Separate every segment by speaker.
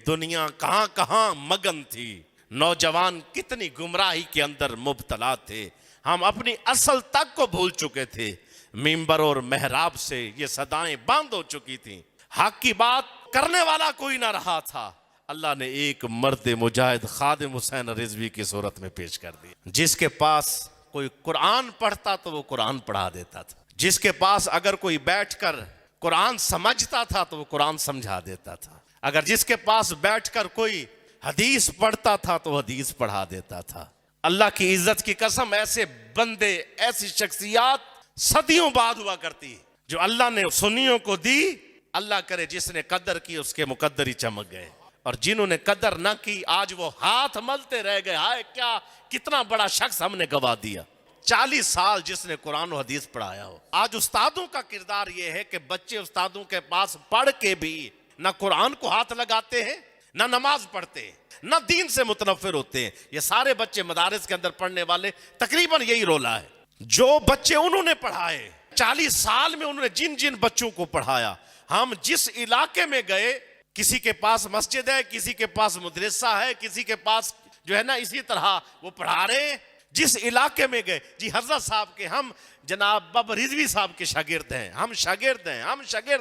Speaker 1: دنیا کہاں کہاں مگن تھی، نوجوان کتنی گمراہی کے اندر مبتلا تھے، ہم اپنی اصل تک کو بھول چکے تھے، ممبر اور محراب سے یہ صدائیں باندھ ہو چکی تھیں، حق کی بات کرنے والا کوئی نہ رہا تھا۔ اللہ نے ایک مرد مجاہد خادم حسین رضوی کی صورت میں پیش کر دیا، جس کے پاس کوئی قرآن پڑھتا تو وہ قرآن پڑھا دیتا تھا، جس کے پاس اگر کوئی بیٹھ کر قرآن سمجھتا تھا تو وہ قرآن سمجھا دیتا تھا، اگر جس کے پاس بیٹھ کر کوئی حدیث پڑھتا تھا تو حدیث پڑھا دیتا تھا۔ اللہ کی عزت کی قسم، ایسے بندے، ایسی شخصیات صدیوں بعد ہوا کرتی جو اللہ نے سنیوں کو دی۔ اللہ کرے جس نے قدر کی اس کے مقدر ہی چمک گئے، اور جنہوں نے قدر نہ کی آج وہ ہاتھ ملتے رہ گئے، ہائے کیا کتنا بڑا شخص ہم نے گوا دیا۔ 40 سال جس نے قرآن و حدیث پڑھایا ہو۔ آج استادوں کا کردار یہ ہے کہ بچے استادوں کے پاس پڑھ کے بھی نہ قرآن کو ہاتھ لگاتے ہیں، نہ نماز پڑھتے ہیں، نہ دین سے متنفر ہوتے ہیں۔ یہ سارے بچے مدارس کے اندر پڑھنے والے تقریباً یہی رولا ہے۔ جو بچے انہوں نے پڑھائے 40 سال میں، انہوں نے جن جن بچوں کو پڑھایا، ہم جس علاقے میں گئے، کسی کے پاس مسجد ہے، کسی کے پاس مدرسہ ہے، کسی کے پاس جو ہے نا اسی طرح وہ پڑھا رہے ہیں۔ جس علاقے میں گئے، جی حضرت صاحب کے، ہم جناب بابا رضوی صاحب کے شاگرد ہیں، ہم شاگرد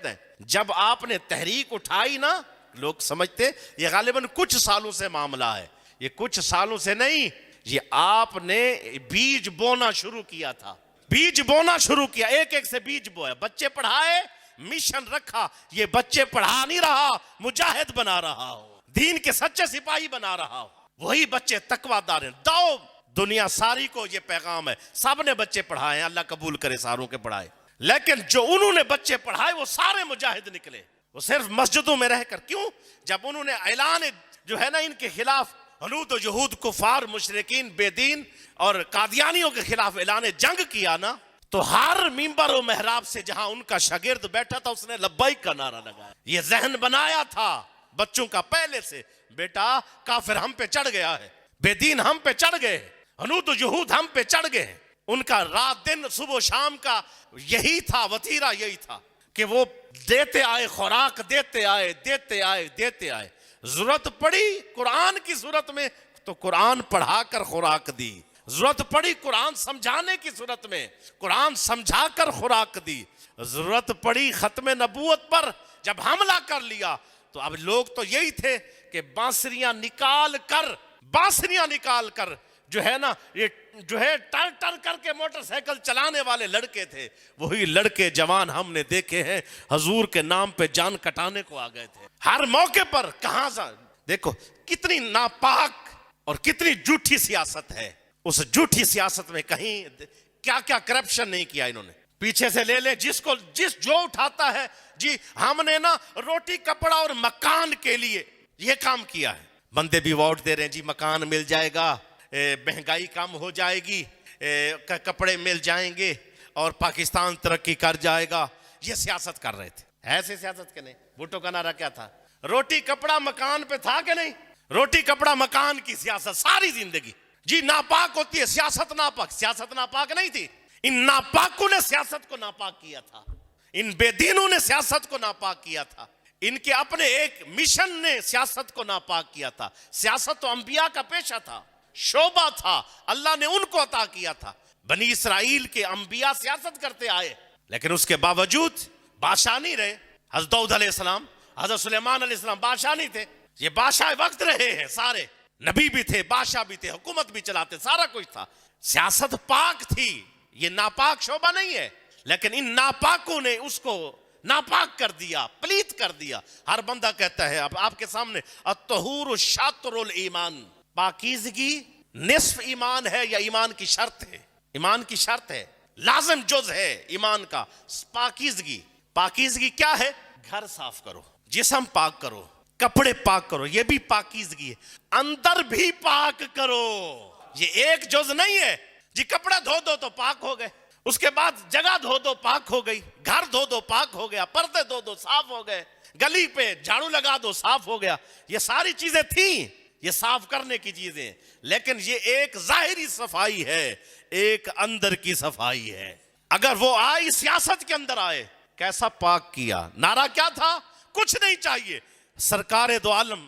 Speaker 1: ہیں۔ جب آپ نے تحریک اٹھائی نا، لوگ سمجھتے یہ غالباً کچھ سالوں سے معاملہ ہے، یہ کچھ سالوں سے نہیں، یہ آپ نے بیج بونا شروع کیا تھا، بیج بونا شروع کیا، ایک ایک سے بیج بویا، بچے پڑھائے، مشن رکھا، یہ بچے پڑھا نہیں رہا، مجاہد بنا رہا ہو، دین کے سچے سپاہی بنا رہا ہو، وہی بچے تقویٰ دار ہیں۔ دو دنیا ساری کو یہ پیغام ہے، سب نے بچے پڑھائے، اللہ قبول کرے ساروں کے پڑھائے، لیکن جو انہوں نے بچے پڑھائے وہ سارے مجاہد نکلے، وہ صرف مسجدوں میں رہ کر۔ کیوں؟ جب انہوں نے اعلان جو ہے نا ان کے خلاف، حنود و جہود، کفار، مشرکین، بے دین اور قادیانیوں کے خلاف اعلان جنگ کیا نا، تو ہر ممبر و محراب سے جہاں ان کا شاگرد بیٹھا تھا اس نے لبیک کا نعرہ لگایا۔ یہ ذہن بنایا تھا بچوں کا پہلے سے، بیٹا کافر ہم پہ چڑھ گیا ہے، بے دین ہم پہ چڑھ گئے، حنود و جہود ہم پہ چڑھ گئے۔ ان کا رات دن صبح و شام کا یہی تھا، وتیرہ یہی تھا کہ وہ دیتے آئے، خوراک دیتے آئے، ضرورت پڑی قرآن کی صورت میں تو قرآن پڑھا کر خوراک دی، ضرورت پڑی قرآن سمجھانے کی صورت میں قرآن سمجھا کر خوراک دی، ضرورت پڑی ختم نبوت پر جب حملہ کر لیا تو اب لوگ تو یہی تھے کہ بانسریاں نکال کر جو ہے نا، یہ جو ہے ٹر کر کے موٹر سائیکل چلانے والے لڑکے تھے، وہی لڑکے جوان ہم نے دیکھے ہیں حضور کے نام پہ جان کٹانے کو آ گئے تھے ہر موقع پر۔ کہاں سے دیکھو کتنی ناپاک اور کتنی جھوٹی سیاست ہے، اس جھوٹی سیاست میں کہیں کیا کیا کرپشن نہیں کیا انہوں نے۔ پیچھے سے لے لے جس جو اٹھاتا ہے، جی ہم نے نا روٹی کپڑا اور مکان کے لیے یہ کام کیا ہے، بندے بھی ووٹ دے رہے ہیں، جی مکان مل جائے گا، مہنگائی کم ہو جائے گی، کپڑے مل جائیں گے اور پاکستان ترقی کر جائے گا، یہ سیاست کر رہے تھے۔ ایسے سیاست کے نہیں، بھٹو کا نعرہ کیا تھا؟ روٹی کپڑا مکان پہ تھا کہ نہیں؟ روٹی کپڑا مکان کی سیاست ساری زندگی۔ جی ناپاک ہوتی ہے سیاست، ناپاک، سیاست ناپاک نہیں تھی، ان ناپاکوں نے سیاست کو ناپاک کیا تھا، ان بے دینوں نے سیاست کو ناپاک کیا تھا، ان کے اپنے ایک مشن نے سیاست کو ناپاک کیا تھا۔ سیاست تو انبیاء کا پیشہ تھا، شعبہ تھا، اللہ نے ان کو عطا کیا تھا۔ بنی اسرائیل کے انبیاء سیاست کرتے آئے، لیکن اس کے باوجود بادشاہ نہیں رہے۔ حضرت داؤد علیہ السلام، حضرت سلیمان علیہ السلام بادشاہ نہیں تھے، یہ بادشاہ وقت رہے ہیں، سارے نبی بھی تھے، بادشاہ بھی تھے، حکومت بھی چلاتے، سارا کچھ تھا، سیاست پاک تھی، یہ ناپاک شعبہ نہیں ہے، لیکن ان ناپاکوں نے اس کو ناپاک کر دیا، پلیت کر دیا۔ ہر بندہ کہتا ہے، اب آپ کے سامنے الطہور شطر الایمان، پاکیزگی نصف ایمان ہے یا ایمان کی شرط ہے؟ ایمان کی شرط ہے، لازم جز ہے ایمان کا پاکیزگی۔ پاکیزگی کیا ہے؟ گھر صاف کرو، جسم پاک کرو، کپڑے پاک کرو، یہ بھی پاکیزگی ہے، اندر بھی پاک کرو، یہ ایک جز نہیں ہے۔ جی کپڑا دھو دو تو پاک ہو گئے، اس کے بعد جگہ دھو دو پاک ہو گئی، گھر دھو دو پاک ہو گیا، پردے دھو دو صاف ہو گئے، گلی پہ جھاڑو لگا دو صاف ہو گیا، یہ ساری چیزیں تھیں، یہ صاف کرنے کی چیزیں، لیکن یہ ایک ظاہری صفائی ہے، ایک اندر کی صفائی ہے۔ اگر وہ آئی سیاست کے اندر آئے، کیسا پاک کیا، نعرہ کیا تھا؟ کچھ نہیں چاہیے، سرکار دو عالم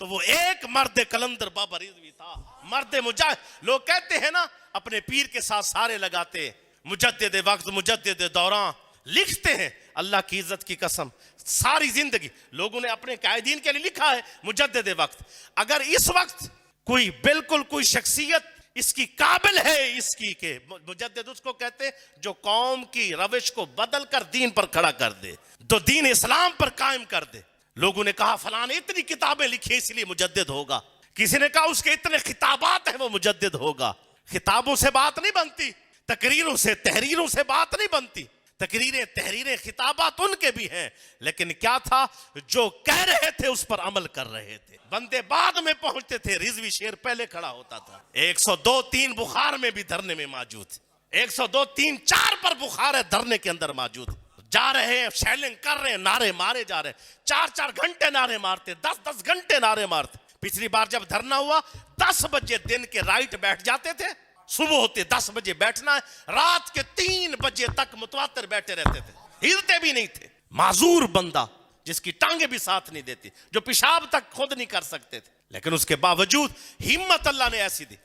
Speaker 1: تو وہ ایک مرد کلندر بابا رضوی تھا، مرد مجاہد۔ لوگ کہتے ہیں نا اپنے پیر کے ساتھ سارے لگاتے ہیں، مجدد وقت، مجدد دوران، لکھتے ہیں اللہ کی عزت کی قسم ساری زندگی لوگوں نے اپنے قائدین کے لیے لکھا ہے مجدد وقت۔ اگر اس وقت کوئی بالکل کوئی شخصیت اس کی قابل ہے اس کی کہ مجدد اس کو کہتے ہیں جو قوم کی روش کو بدل کر دین پر کھڑا کر دے، تو دین اسلام پر قائم کر دے۔ لوگوں نے کہا فلاں نے اتنی کتابیں لکھی اس لیے مجدد ہوگا، کسی نے کہا اس کے اتنے خطابات ہیں وہ مجدد ہوگا۔ خطابوں سے بات نہیں بنتی، تقریروں سے تحریروں سے بات نہیں بنتی، تقریریں تحریریں خطابات ان کے بھی ہیں، لیکن کیا تھا جو کہہ رہے تھے اس پر عمل کر رہے تھے۔ بندے بعد میں پہنچتے تھے، رضوی شیر پہلے کھڑا ہوتا تھا۔ 102-3 بخار میں بھی دھرنے میں موجود، 102-3-4 پر بخار ہے دھرنے کے اندر موجود، جا رہے ہیں شیلنگ کر رہے ہیں، نعرے مارے جا رہے ہیں، 4-4 گھنٹے نعرے مارتے، 10-10 گھنٹے نعرے مارتے۔ پچھلی بار جب دھرنا ہوا 10 بجے دن کے رائٹ بیٹھ جاتے تھے، صبح ہوتے 10 بجے بیٹھنا ہے، رات کے 3 بجے تک متواتر بیٹھے رہتے تھے، ہلتے بھی نہیں تھے۔ معذور بندہ جس کی ٹانگیں بھی ساتھ نہیں دیتی، جو پیشاب تک خود نہیں کر سکتے تھے، لیکن اس کے باوجود ہمت اللہ نے ایسی دی۔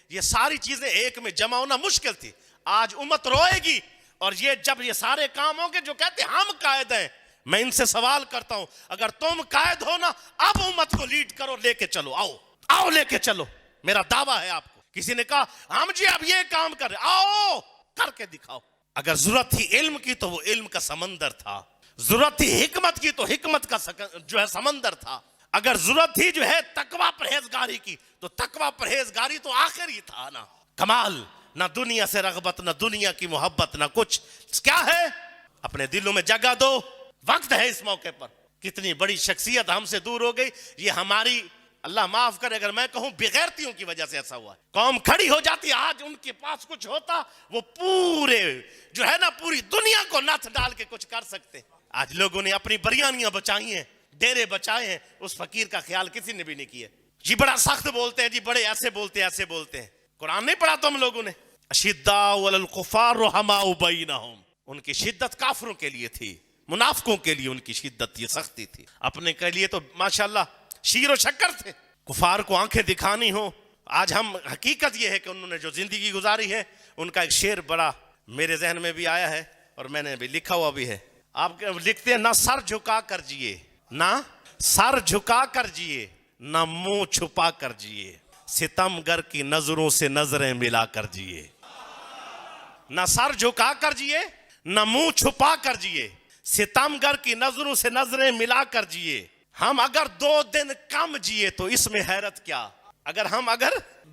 Speaker 1: یہ ساری چیزیں ایک میں جمع ہونا مشکل تھی۔ آج امت روئے گی، اور یہ جب یہ سارے کام ہوں گے جو کہتے ہیں ہم قائد ہیں، میں ان سے سوال کرتا ہوں اگر تم قائد ہو نا اب امت کو لیڈ کرو، لے کے چلو، آؤ لے کے چلو، میرا دعویٰ ہے آپ کو۔ کسی نے کہا ہم جی اب یہ کام کر رہے، آؤ کر کے دکھاؤ۔ اگر ضرورت تھی علم کی تو وہ علم کا سمندر تھا، ضرورت تھی حکمت کی تو حکمت کا جو ہے سمندر تھا، اگر ضرورت تھی جو ہے تقوی پرہیزگاری کی تو تقوی پرہیزگاری تو آخر ہی تھا نا۔ کمال، نہ دنیا سے رغبت، نہ دنیا کی محبت، نہ کچھ۔ کیا ہے؟ اپنے دلوں میں جگہ دو، وقت ہے اس موقع پر۔ کتنی بڑی شخصیت ہم سے دور ہو گئی، یہ ہماری، اللہ معاف کرے اگر میں کہوں بغیرتیوں کی وجہ سے ایسا ہوا ہے۔ قوم کھڑی ہو جاتی، آج ان کے پاس کچھ ہوتا وہ پورے جو ہے نا پوری دنیا کو نتھ ڈال کے کچھ کر سکتے۔ آج لوگوں نے اپنی بریانیاں بچائی ہیں، ڈیرے بچائے ہیں، اس فقیر کا خیال کسی نے بھی نہیں کیا۔ جی بڑا سخت بولتے ہیں، جی بڑے ایسے بولتے ہیں ایسے بولتے ہیں۔ قرآن نہیں پڑھا تم لوگوں نے؟ اشداء علی الکفار رحماء بینہم، ان کی شدت کافروں کے لیے تھی، منافقوں کے لیے ان کی شدت یہ سختی تھی، اپنے کے لیے تو ماشاءاللہ شیر و شکر تھے۔ کفار کو آنکھیں دکھانی ہو، آج ہم حقیقت یہ ہے کہ انہوں نے جو زندگی گزاری ہے، ان کا ایک شعر بڑا میرے ذہن میں بھی آیا ہے اور میں نے بھی لکھا ہوا بھی ہے۔ آپ لکھتے ہیں نہ سر جھکا کر جیے، نہ سر جھکا کر جیے، نہ منہ چھپا کر جیے، ستم گر کی نظروں سے نظریں ملا کر جیے۔ نہ سر جھکا کر جیے، نہ منہ چھپا کر جیے، ستم گر کی نظروں سے نظریں ملا کر جیے۔ ہم اگر 2 دن کم جیے تو اس میں حیرت کیا؟ اگر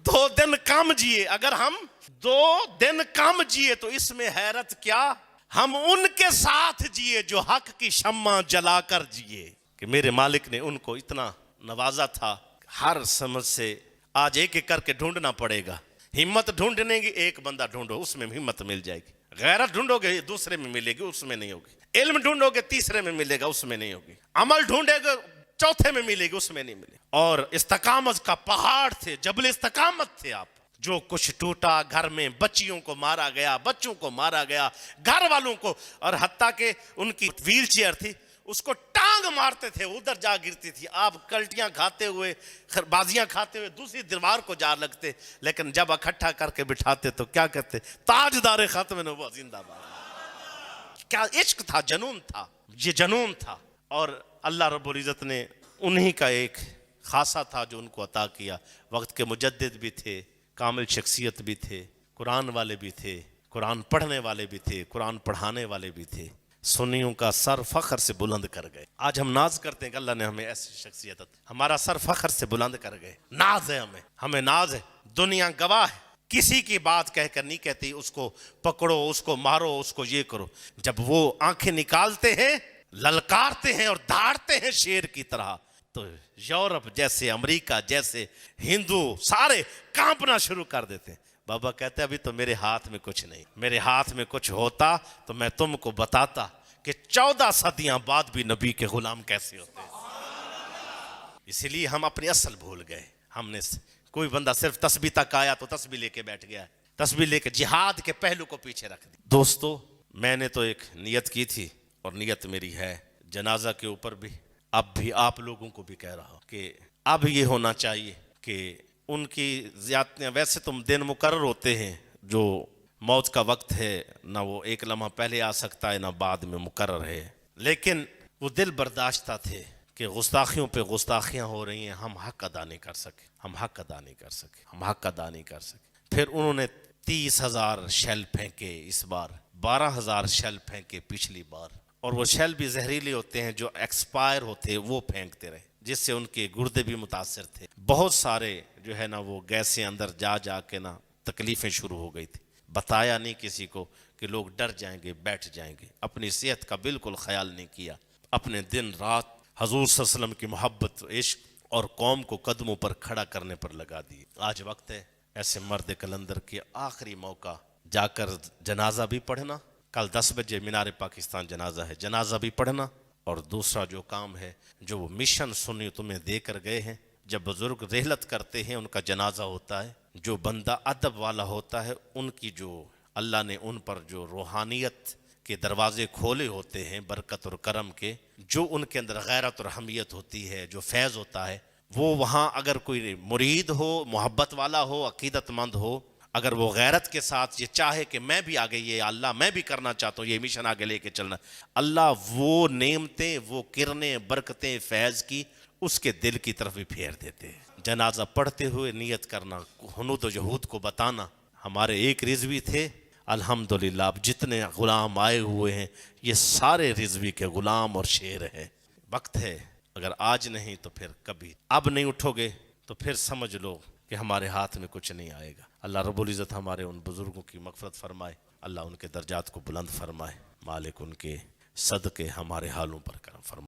Speaker 1: 2 دن کم جیے، اگر ہم 2 دن کم جیے تو اس میں حیرت کیا؟ ہم ان کے ساتھ جیے جو حق کی شمع جلا کر جیے۔ کہ میرے مالک نے ان کو اتنا نوازا تھا، ہر سمجھ سے آج ایک ایک کر کے ڈھونڈنا پڑے گا۔ ہمت ڈھونڈنے کی ایک بندہ ڈھونڈو، اس میں ہمت مل جائے گی۔ غیرت ڈھونڈو گے دوسرے میں ملے گی، اس میں نہیں ہوگی۔ علم ڈھونڈو گے تیسرے میں ملے گا، اس میں نہیں ہوگی۔ عمل ڈھونڈے گے چوتھے میں ملے گی، اس میں نہیں ملے۔ اور استقامت کا پہاڑ تھے، جبل استقامت تھے آپ۔ جو کچھ ٹوٹا گھر میں، بچیوں کو مارا گیا، بچوں کو مارا گیا، گھر والوں کو، اور حتیٰ کہ ان کی ویل چیئر تھی اس کو ٹانگ مارتے تھے، ادھر جا گرتی تھی، آپ کلٹیاں کھاتے ہوئے، بازیاں کھاتے ہوئے دوسری دیوار کو جا لگتے، لیکن جب اکٹھا کر کے بٹھاتے تو کیا کہتے؟ تاجدار ختم نبوت زندہ باد۔ کیا عشق تھا، جنون تھا، یہ جنون تھا۔ اور اللہ رب العزت نے انہی کا ایک خاصہ تھا جو ان کو عطا کیا۔ وقت کے مجدد بھی تھے، کامل شخصیت بھی تھے، قرآن والے بھی تھے، قرآن پڑھنے والے بھی تھے، قرآن پڑھانے والے بھی تھے۔ سنیوں کا سر فخر سے بلند کر گئے۔ آج ہم ناز کرتے ہیں کہ اللہ نے ہمیں ایسی شخصیت عطا، ہمارا سر فخر سے بلند کر گئے۔ ناز ہے ہمیں ناز ہے۔ دنیا گواہ ہے، کسی کی بات کہہ کر نہیں کہتی اس کو پکڑو، اس کو مارو، اس کو یہ کرو۔ جب وہ آنکھیں نکالتے ہیں، للکارتے ہیں اور دھاڑتے ہیں شیر کی طرح، تو یورپ جیسے، امریکہ جیسے، ہندو سارے کانپنا شروع کر دیتے ہیں۔ بابا کہتے ہیں ابھی تو میرے ہاتھ میں کچھ نہیں، میرے ہاتھ میں کچھ ہوتا تو میں تم کو بتاتا کہ 14 صدیاں بعد بھی نبی کے غلام کیسے ہوتے ہیں۔ اسی لیے ہم اپنی اصل بھول گئے۔ ہم نے کوئی بندہ صرف تسبیح تک آیا تو تسبیح لے کے بیٹھ گیا، تسبیح لے کے جہاد کے پہلو کو پیچھے رکھ دی۔ دوستو، میں نے تو ایک نیت کی تھی اور نیت میری ہے جنازہ کے اوپر بھی، اب بھی آپ لوگوں کو بھی کہہ رہا ہوں کہ اب یہ ہونا چاہیے کہ ان کی زیادتیاں، ویسے تو دن مقرر ہوتے ہیں، جو موت کا وقت ہے نہ وہ ایک لمحہ پہلے آ سکتا ہے نہ بعد میں مقرر ہے، لیکن وہ دل برداشتہ تھے کہ گستاخیوں پہ گستاخیاں ہو رہی ہیں، ہم حق ادا نہیں کر سکے، ہم حق ادا نہیں کر سکے، ہم حق ادا نہیں کر سکے۔ پھر انہوں نے 30,000 شیل پھینکے اس بار، 12,000 شیل پھینکے پچھلی بار، اور وہ شیل بھی زہریلے ہوتے ہیں جو ایکسپائر ہوتے وہ پھینکتے رہے، جس سے ان کے گردے بھی متاثر تھے، بہت سارے جو ہے نا وہ گیسیں اندر جا جا کے نا تکلیفیں شروع ہو گئی تھی۔ بتایا نہیں کسی کو کہ لوگ ڈر جائیں گے، بیٹھ جائیں گے، اپنی صحت کا بالکل خیال نہیں کیا، اپنے دن رات حضور صلی اللہ علیہ وسلم کی محبت، عشق اور قوم کو قدموں پر کھڑا کرنے پر لگا دی۔ آج وقت ہے ایسے مرد کلندر کے آخری موقع، جا کر جنازہ بھی پڑھنا، کل 10 بجے مینار پاکستان جنازہ ہے، جنازہ بھی پڑھنا، اور دوسرا جو کام ہے، جو وہ مشن سنی تمہیں دے کر گئے ہیں، جب بزرگ رحلت کرتے ہیں ان کا جنازہ ہوتا ہے، جو بندہ ادب والا ہوتا ہے ان کی جو اللہ نے ان پر جو روحانیت کے دروازے کھولے ہوتے ہیں برکت اور کرم کے، جو ان کے اندر غیرت اور حمیت ہوتی ہے، جو فیض ہوتا ہے، وہ وہاں اگر کوئی مرید ہو، محبت والا ہو، عقیدت مند ہو، اگر وہ غیرت کے ساتھ یہ چاہے کہ میں بھی آگے، یہ اللہ میں بھی کرنا چاہتا ہوں، یہ مشن آگے لے کے چلنا، اللہ وہ نعمتیں، وہ کرنیں، برکتیں فیض کی اس کے دل کی طرف بھی پھیر دیتے ہیں۔ جنازہ پڑھتے ہوئے نیت کرنا، ہنود و جہود کو بتانا، ہمارے ایک رضوی تھے، الحمدللہ اب جتنے غلام آئے ہوئے ہیں یہ سارے رضوی کے غلام اور شیر ہیں۔ وقت ہے، اگر آج نہیں تو پھر کبھی، اب نہیں اٹھو گے تو پھر سمجھ لو کہ ہمارے ہاتھ میں کچھ نہیں آئے گا۔ اللہ رب العزت ہمارے ان بزرگوں کی مغفرت فرمائے، اللہ ان کے درجات کو بلند فرمائے، مالک ان کے صدقے ہمارے حالوں پر کرم فرمائے۔